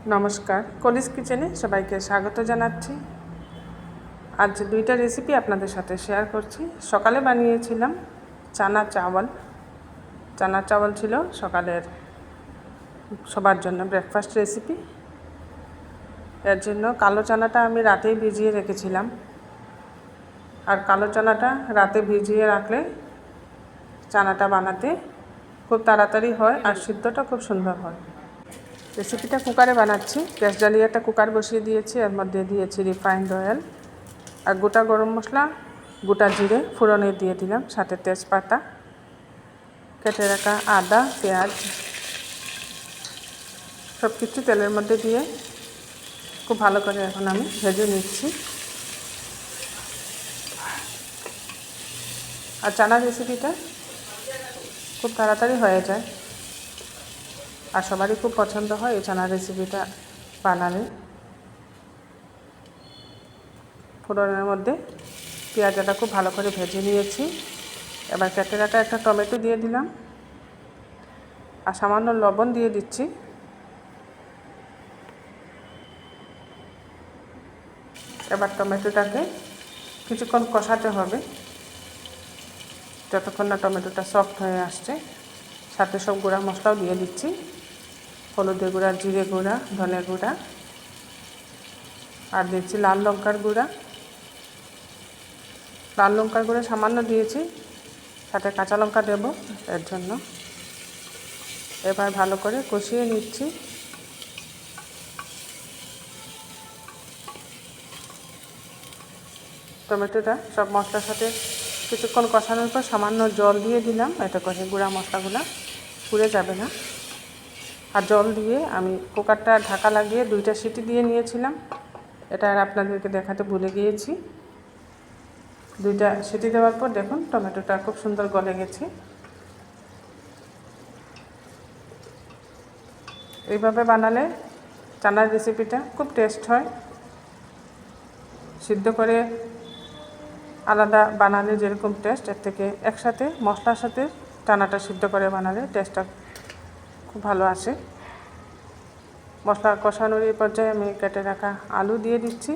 নমস্কার, কলিস কিচেনে সবাইকে স্বাগত জানাচ্ছি। আজ দুইটা রেসিপি আপনাদের সাথে শেয়ার করছি। সকালে বানিয়েছিলাম চানা চাওয়াল ছিল সকালের সবার জন্য ব্রেকফাস্ট রেসিপি। এর জন্য কালো চানাটা আমি রাতেই ভিজিয়ে রেখেছিলাম। আর কালো চানাটা রাতে ভিজিয়ে রাখলে চানাটা বানাতে খুব তাড়াতাড়ি হয় আর সিদ্ধটা খুব সুন্দর হয়। রেসিপিটা কুকারে বানাচ্ছি। গ্যাস জ্বালিয়ে একটা কুকার বসিয়ে দিয়েছি, এর মধ্যে দিয়েছি রিফাইন্ড অয়েল আর গোটা গরম মশলা, গোটা জিরে ফোড়নে দিয়ে দিলাম, সাথে তেজপাতা, কেটে রাখা আদা, পেঁয়াজ সব কিছু তেলের মধ্যে দিয়ে খুব ভালো করে এখন আমি ভেজে নিচ্ছি। আর চানা রেসিপিটা খুব তাড়াতাড়ি হয়ে যায় আর সবারই খুব পছন্দ হয় এই চানা রেসিপিটা বানালে। ফোড়নের মধ্যে পেঁয়াজটা খুব ভালো করে ভেজে নিয়েছি। এবার কেটে রাখা একটা টমেটো দিয়ে দিলাম আর সামান্য লবণ দিয়ে দিচ্ছি। এবার টমেটোটাকে কিছুক্ষণ কষাতে হবে যতক্ষণ না টমেটোটা সফট হয়ে আসছে। সাথে সব গুঁড়া মশলাও দিয়ে দিচ্ছি, হলুদের গুঁড়া, জিরে গুঁড়া, ধনে গুঁড়া আর দিচ্ছি লাল লঙ্কার গুঁড়া। লাল লঙ্কার গুঁড়া সামান্য দিয়েছি, সাথে কাঁচা লঙ্কা দেব এর জন্য। এবার ভালো করে কষিয়ে নিচ্ছি। টমেটোটা সব মশলার সাথে কিছুক্ষণ কষানোর পর সামান্য জল দিয়ে দিলাম, এতে করে গুঁড়া মশলাগুলো পুড়ে যাবে না। আর জল দিয়ে আমি কুকারটা ঢাকা লাগিয়ে 2টা সিটি দিয়ে নিয়েছিলাম। এটা আর আপনাদেরকে দেখাতে ভুলে গিয়েছি। 2টা সিটি দেওয়ার পর দেখুন টমেটোটা খুব সুন্দর গলে গেছে। এইভাবে বানালে চানার রেসিপিটা খুব টেস্ট হয়। সিদ্ধ করে আলাদা বানালে যেরকম টেস্ট, এর থেকে একসাথে মশলার সাথে চানাটা সিদ্ধ করে বানালে টেস্টটা খুব ভালো আসে। মশলা কষানোর এই পর্যায়ে আমি কেটে রাখা আলু দিয়ে দিচ্ছি।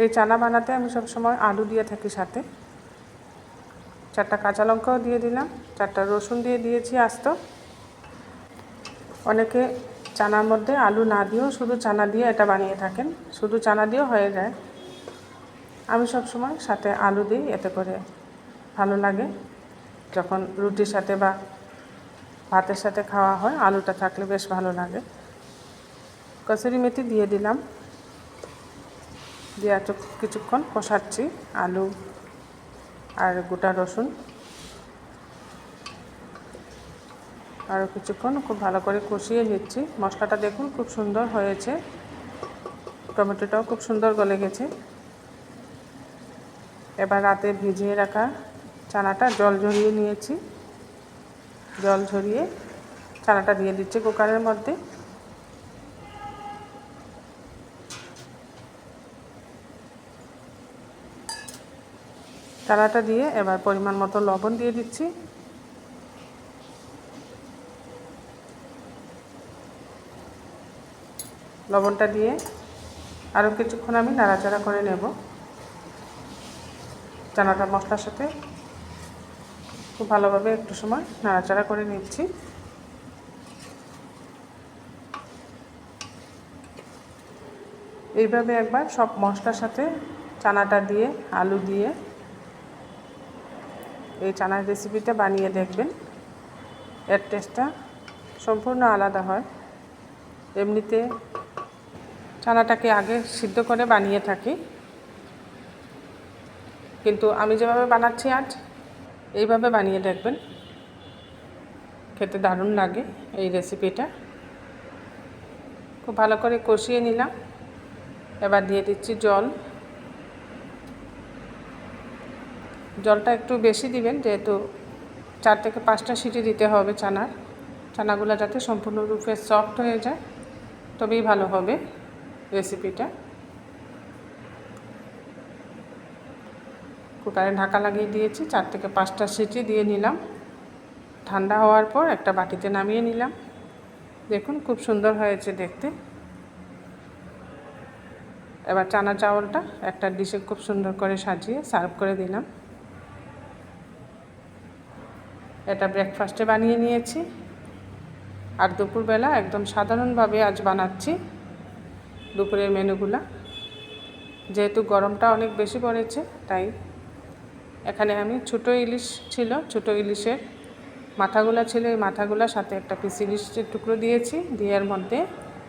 এই চানা বানাতে আমি সবসময় আলু দিয়ে থাকি, সাথে 4টা কাঁচা লঙ্কাও দিয়ে দিলাম, 4টা রসুন দিয়ে দিয়েছি আস্ত। অনেকে চানার মধ্যে আলু না দিয়েও শুধু চানা দিয়ে এটা বানিয়ে থাকেন, শুধু চানা দিয়েও হয়ে যায়। আমি সবসময় সাথে আলু দিই, এতে করে ভালো লাগে। যখন রুটির সাথে বা ভাতের সাথে খাওয়া হয় আলুটা থাকলে বেশ ভালো লাগে। কসুরি মেথি দিয়ে দিলাম, দিয়ে কিছুক্ষণ কষাচ্ছি আলু আর গোটা রসুন। আরও কিছুক্ষণ খুব ভালো করে কষিয়ে নিচ্ছি। মশলাটা দেখুন খুব সুন্দর হয়েছে, টমেটোটাও খুব সুন্দর গলে গেছে। এবার রাতে ভিজিয়ে রাখা চানাটা জল ঝরিয়ে নিয়েছি, জল ঝরিয়ে চানাটা দিয়ে দিচ্ছি কুকারের মধ্যে। চানাটা দিয়ে এবার পরিমাণ মতো লবণ দিয়ে দিচ্ছি। লবণটা দিয়ে আরও কিছুক্ষণ আমি নাড়াচাড়া করে নেব। চানাটা মশলার সাথে খুব ভালোভাবে একটু সময় নাড়াচাড়া করে নিচ্ছি। এইভাবে একবার সব মশলার সাথে চানাটা দিয়ে, আলু দিয়ে এই চানার রেসিপিটা বানিয়ে দেখবেন। এর টেস্টটা সম্পূর্ণ আলাদা হয়। এমনিতে চানাটাকে আগে সিদ্ধ করে বানিয়ে থাকি, কিন্তু আমি যেভাবে বানাচ্ছি আজ এইভাবে বানিয়ে দেখবেন, খেতে দারুণ লাগে এই রেসিপিটা। খুব ভালো করে কষিয়ে নিলাম। এবার দিয়ে দিচ্ছি জল। জলটা একটু বেশি দিবেন, যেহেতু 4 থেকে 5টা সিটি দিতে হবে চানাগুলো যাতে সম্পূর্ণরূপে সফট হয়ে যায়, তবেই ভালো হবে রেসিপিটা। কুকারে ঢাকা লাগিয়ে দিয়েছি, 4 থেকে 5টা সিটি দিয়ে নিলাম। ঠান্ডা হওয়ার পর একটা বাটিতে নামিয়ে নিলাম। দেখুন খুব সুন্দর হয়েছে দেখতে। এবার চানা চাউলটা একটা ডিশে খুব সুন্দর করে সাজিয়ে সার্ভ করে দিলাম। এটা ব্রেকফাস্টে বানিয়ে নিয়েছি। আর দুপুরবেলা একদম সাধারণভাবে আজ বানাচ্ছি দুপুরের মেনুগুলা। যেহেতু গরমটা অনেক বেশি পড়েছে, তাই এখানে আমি ছোটো ইলিশ ছিল, ছোটো ইলিশের মাথাগুলা ছিল, এই মাথাগুলার সাথে একটা পিস ইলিশের টুকরো দিয়েছি, দিয়ে এর মধ্যে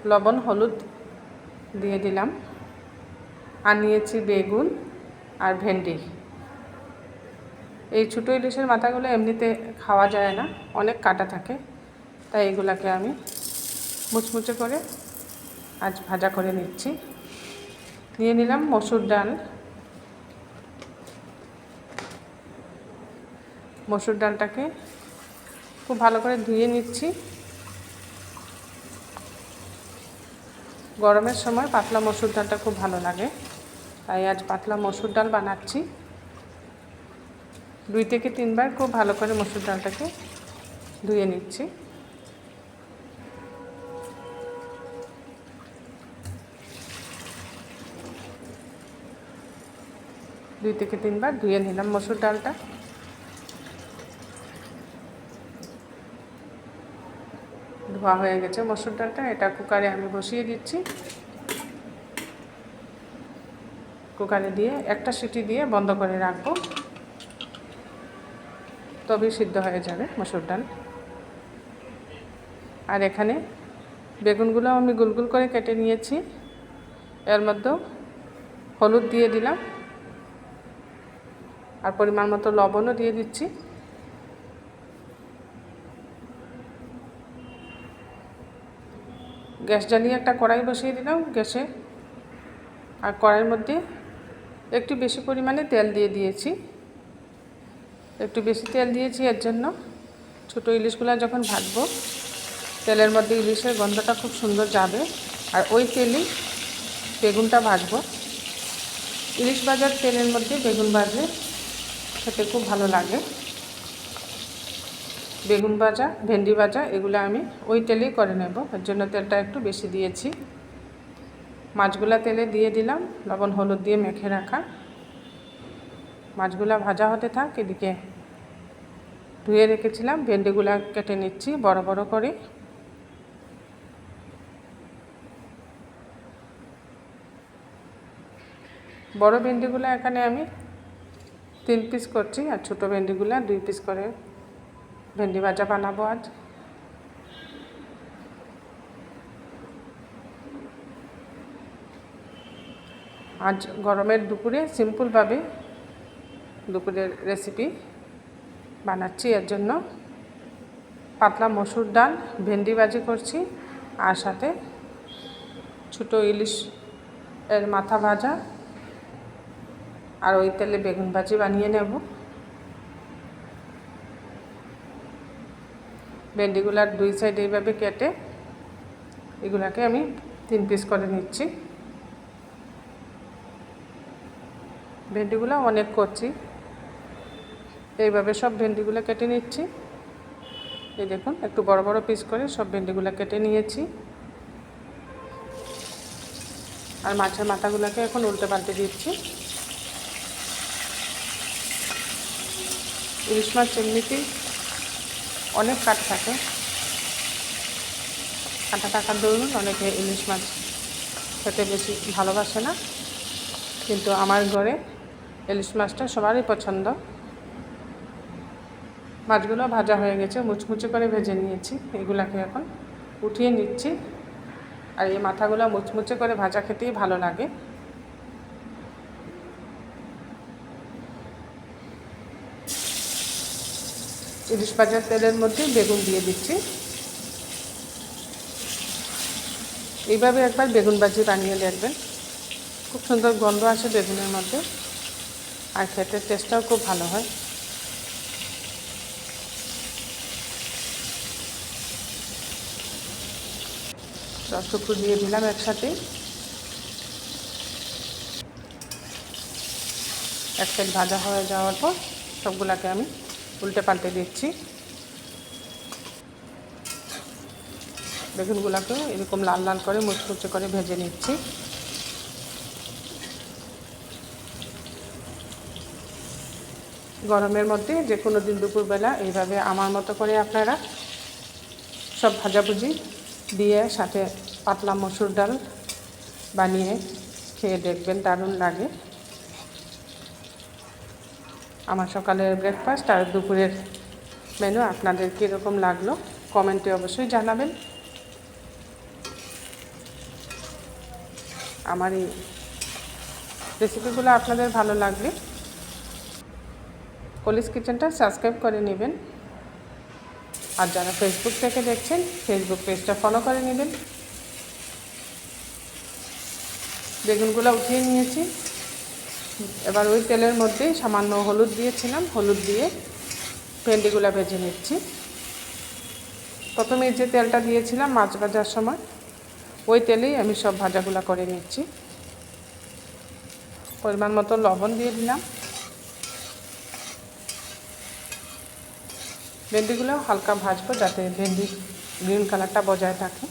লবণ হলুদ দিয়ে দিলাম। আর নিয়েছি বেগুন আর ভেন্ডি। এই ছোটো ইলিশের মাথাগুলো এমনিতে খাওয়া যায় না, অনেক কাটা থাকে, তাই এগুলাকে আমি মুচমুচে করে আজ ভাজা করে নিচ্ছি। নিয়ে নিলাম মসুর ডাল। মসুর ডালটাকে খুব ভালো করে ধুয়ে নিচ্ছি। গরমের সময় পাতলা মসুর ডালটা খুব ভালো লাগে, তাই আজ পাতলা মসুর ডাল বানাচ্ছি। 2 থেকে 3 বার খুব ভালো করে মসুর ডালটাকে ধুয়ে নিচ্ছি। দুই থেকে 3 বার ধুয়ে নিলাম মসুর ডালটা। ধোয়া হয়ে গেছে মসুর ডালটা। এটা কুকারে আমি বসিয়ে দিচ্ছি। কুকারে দিয়ে একটা সিটি দিয়ে বন্ধ করে রাখবো, তবেই সিদ্ধ হয়ে যাবে মসুর ডাল। আর এখানে বেগুনগুলো আমি গোল গোল করে কেটে নিয়েছি। এর মধ্যে হলুদ দিয়ে দিলাম আর পরিমাণ মতো লবণও দিয়ে দিচ্ছি। গ্যাস জ্বালিয়ে একটা কড়াই বসিয়ে দিলাম গ্যাসে। আর কড়াইয়ের মধ্যে একটু বেশি পরিমাণে তেল দিয়ে দিয়েছি। একটু বেশি তেল দিয়েছি এর জন্য ছোটো ইলিশগুলো যখন ভাজবো, তেলের মধ্যে ইলিশের গন্ধটা খুব সুন্দর যাবে। আর ওই তেলেই বেগুনটা ভাজবো। ইলিশ ভাজার তেলের মধ্যে বেগুন ভাজলে খেতে খুব ভালো লাগে। বেগুন ভাজা, ভেন্ডি ভাজা এগুলো আমি ওই তেলেই করে নেব, এর জন্য তেলটা একটু বেশি দিয়েছি। মাছগুলা তেলে দিয়ে দিলাম, লবণ হলুদ দিয়ে মেখে রাখা। মাছগুলা ভাজা হতে থাক, এদিকে ধুয়ে রেখেছিলাম ভেন্ডিগুলা কেটে নিচ্ছি বড় বড় করে। বড় ভেন্ডিগুলো এখানে আমি 3 পিস করছি, আর ছোটো ভেন্ডিগুলো 2 পিস করে ভেন্ডি ভাজা বানাবো আজ। আজ গরমের দুপুরে সিম্পলভাবে দুপুরের রেসিপি বানাচ্ছি। এর জন্য পাতলা মসুর ডাল, ভেন্ডি ভাজি করছি, আর সাথে ছোটো ইলিশ এর মাথা ভাজা, আর ওই তেলে বেগুন ভাজি বানিয়ে নেব। ভেন্ডিগুলার 2 সাইড এইভাবে কেটে এগুলাকে আমি 3 পিস করে নিচ্ছি। ভেন্ডিগুলো অনেক করছি, এইভাবে সব ভেন্ডিগুলো কেটে নিচ্ছি। এই দেখুন একটু বড় বড় পিস করে সব ভেন্ডিগুলো কেটে নিয়েছি। আর মাছের মাথাগুলোকে এখন উল্টে পাল্টে দিচ্ছি। ইলিশ মাছ এমনিতেই অনেক কাটা থাকে, কাটা থাকার দরুন অনেকে ইলিশ মাছ খেতে বেশি ভালোবাসে না, কিন্তু আমার ঘরে ইলিশ মাছটা সবারই পছন্দ। মাছগুলো ভাজা হয়ে গেছে, মুচমুচে করে ভেজে নিয়েছি। এগুলাকে এখন উঠিয়ে নিচ্ছি। আর এই মাথাগুলো মুচমুচে করে ভাজা খেতেই ভালো লাগে। ইলিশ ভাজার তেলের মধ্যে বেগুন দিয়ে দিচ্ছি। এইভাবে একবার বেগুন ভাজি বানিয়ে দেখবেন, খুব সুন্দর গন্ধ আসে বেগুনের মধ্যে, আর খেতে টেস্টটাও খুব ভালো হয়। সব টুকরো দিয়ে দিলাম একসাথে। এক সাইড ভাজা হয়ে যাওয়ার পর সবগুলোকে আমি উল্টে পাল্টে দিচ্ছি। বেগুনগুলোকে এরকম লাল লাল করে মুচমুচে করে ভেজে নিচ্ছি। গরমের মধ্যে যে কোনো দিন দুপুরবেলা এইভাবে আমার মতো করে আপনারা সব ভাজাভুজি দিয়ে সাথে পাতলা মসুর ডাল বানিয়ে খেয়ে দেখবেন, দারুণ লাগে। আমার সকালের ব্রেকফাস্ট আর দুপুরের মেনু আপনাদের কীরকম লাগলো কমেন্টে অবশ্যই জানাবেন। আমার এই রেসিপিগুলো আপনাদের ভালো লাগলে কলিজ কিচেনটা সাবস্ক্রাইব করে নেবেন, আর যারা ফেসবুক থেকে দেখছেন ফেসবুক পেজটা ফলো করে নেবেন। বেগুনগুলো উঠিয়ে নিয়েছি, এবার ওই তেলের মধ্যে সামান্য হলুদ দিয়েছিলাম, হলুদ দিয়ে ভেন্ডিগুলো ভেজে নিচ্ছি। প্রথমে যে তেলটা দিয়েছিলাম মাছ ভাজার সময় ওই তেলেই আমি সব ভাজাগুলো করে নিচ্ছি। পরিমাণ মতো লবণ দিয়ে দিলাম। ভেন্ডিগুলো হালকা ভাজবো যাতে ভেন্ডির গ্রিন কালারটা বজায় থাকে।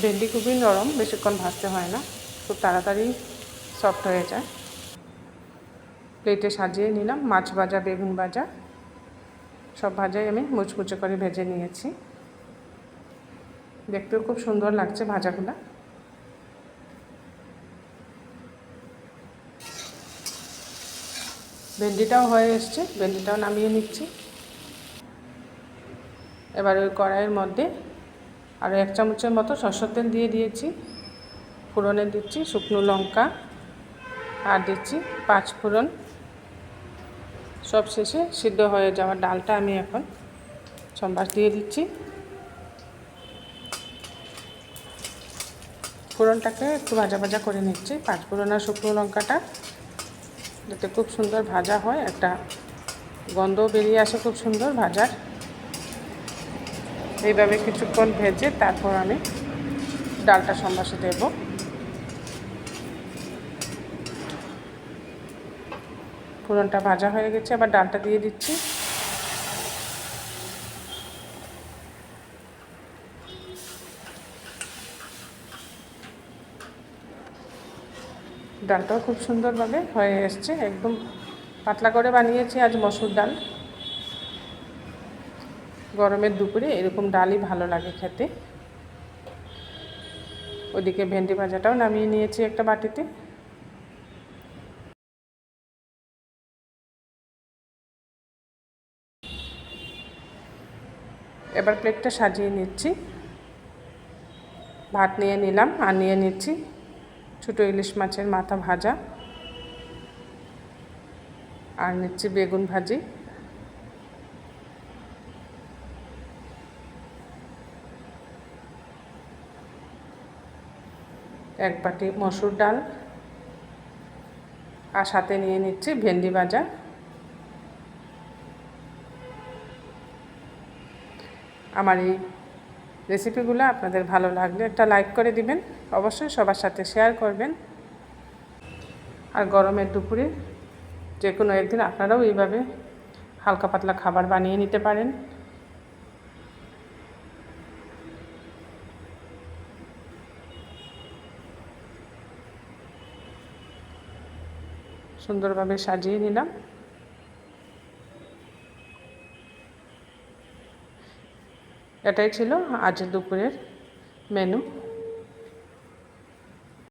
ভেন্ডি খুবই নরম, বেশিক্ষণ ভাজতে হয় না, খুব তাড়াতাড়ি সফট হয়ে যায়। প্লেটে সাজিয়ে নিলাম মাছ ভাজা, বেগুন ভাজা, সব ভাজাই আমি মুচমুচে করে ভেজে নিয়েছি। দেখতেও খুব সুন্দর লাগছে ভাজাগুলো। ভেন্ডিটাও হয়ে এসছে, ভেন্ডিটাও নামিয়ে নিচ্ছি। এবার ওই কড়াইয়ের মধ্যে আরও 1 চামচের মতো সরষের তেল দিয়ে দিয়েছি। ফোড়নে দিচ্ছি শুকনো লঙ্কা আর দিচ্ছি 5 ফোড়ন। সব শেষে সিদ্ধ হয়ে যাওয়া ডালটা আমি এখন সম্বাস দিয়ে দিচ্ছি। ফোড়নটাকে একটু ভাজা ভাজা করে নিচ্ছি। 5 ফোড়ন আর শুকনো লঙ্কাটা যাতে খুব সুন্দর ভাজা হয়, একটা গন্ধ বেরিয়ে আসে খুব সুন্দর ভাজার। এইভাবে কিছুক্ষণ ভেজে তারপর আমি ডালটা সম্বাসে দেব। ফোড়নটা ভাজা হয়ে গেছে, আবার ডালটা দিয়ে দিচ্ছি। ডালটাও খুব সুন্দরভাবে হয়ে এসছে, একদম পাতলা করে বানিয়েছি আজ মসুর ডাল। গরমের দুপুরে এরকম ডালই ভালো লাগে খেতে। ওদিকে ভেন্ডি ভাজাটাও নামিয়ে নিয়েছি একটা বাটিতে। এবার প্লেটটা সাজিয়ে নিচ্ছি। ভাত নিয়ে নিলাম আর নিয়ে নিচ্ছি ছোটো ইলিশ মাছের মাথা ভাজা, আর নিচ্ছি বেগুন ভাজি, এক বাটি মসুর ডাল, আর সাথে নিয়ে নিচ্ছি ভেন্ডি ভাজা। আমার এই রেসিপিগুলো আপনাদের ভালো লাগলে একটা লাইক করে দিবেন, অবশ্যই সবার সাথে শেয়ার করবেন। আর গরমের দুপুরে যে কোনো একদিন আপনারাও এইভাবে হালকা পাতলা খাবার বানিয়ে নিতে পারেন। সুন্দরভাবে সাজিয়ে নিলাম। এটাই ছিল আজ দুপুরের মেনু।